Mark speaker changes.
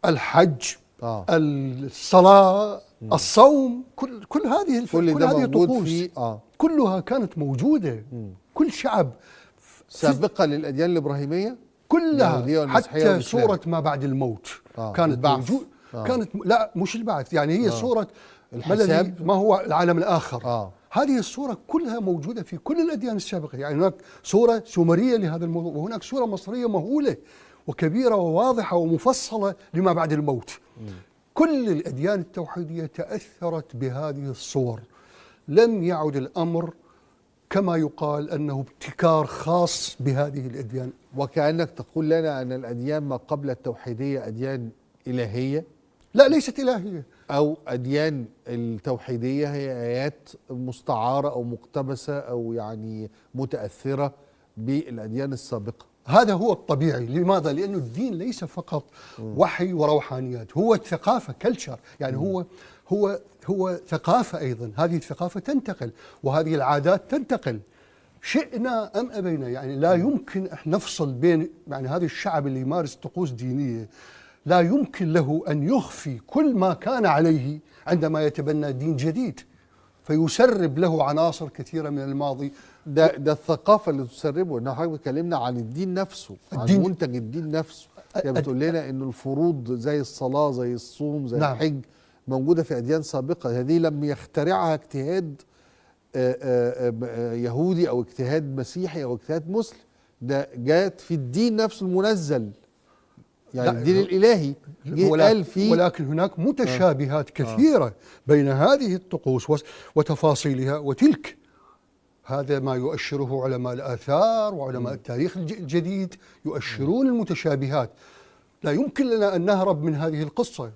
Speaker 1: الحج، الصلاة، الصوم، كل هذه الطقوس كلها كانت موجودة. كل شعب
Speaker 2: سابقة للأديان الإبراهيمية
Speaker 1: كلها، حتى صورة ما بعد الموت كانت موجودة. كانت لا مش البعث، يعني هي صورة
Speaker 2: الحساب،
Speaker 1: ما هو العالم الآخر. هذه الصورة كلها موجودة في كل الأديان السابقة. يعني هناك صورة سومرية لهذا الموضوع، وهناك صورة مصرية مهولة وكبيرة وواضحة ومفصلة لما بعد الموت. كل الأديان التوحيدية تأثرت بهذه الصور. لم يعد الأمر كما يقال أنه ابتكار خاص بهذه الأديان.
Speaker 2: وكأنك تقول لنا أن الأديان ما قبل التوحيدية أديان إلهية.
Speaker 1: لا، ليست إلهية.
Speaker 2: أو أديان التوحيدية هي آيات مستعارة أو مقتبسة أو يعني متأثرة بالأديان السابقة.
Speaker 1: هذا هو الطبيعي. لماذا؟ لأنه الدين ليس فقط وحي وروحانيات، هو ثقافة، كلتشر. يعني هو ثقافة أيضا. هذه الثقافة تنتقل، وهذه العادات تنتقل شئنا أم أبينا. يعني لا يمكن نفصل بين، يعني هذا الشعب اللي يمارس طقوس دينية لا يمكن له أن يخفي كل ما كان عليه عندما يتبنى دين جديد، فيسرب له عناصر كثيرة من الماضي.
Speaker 2: ده الثقافة اللي تسربه. إنه حضرتك اتكلمنا عن الدين نفسه، عن منتج الدين نفسه. يعني بتقول لنا إنه الفروض زي الصلاة زي الصوم زي الحج موجودة في أديان سابقة. هذه لم يخترعها اجتهاد يهودي أو اجتهاد مسيحي أو اجتهاد مسلم، ده جاءت في الدين نفسه المنزل، يعني الدين الإلهي قال فيه.
Speaker 1: ولكن هناك متشابهات كثيرة بين هذه الطقوس وتفاصيلها وتلك. هذا ما يؤشره علماء الآثار وعلماء التاريخ الجديد، يؤشرون المتشابهات. لا يمكن لنا أن نهرب من هذه القصة.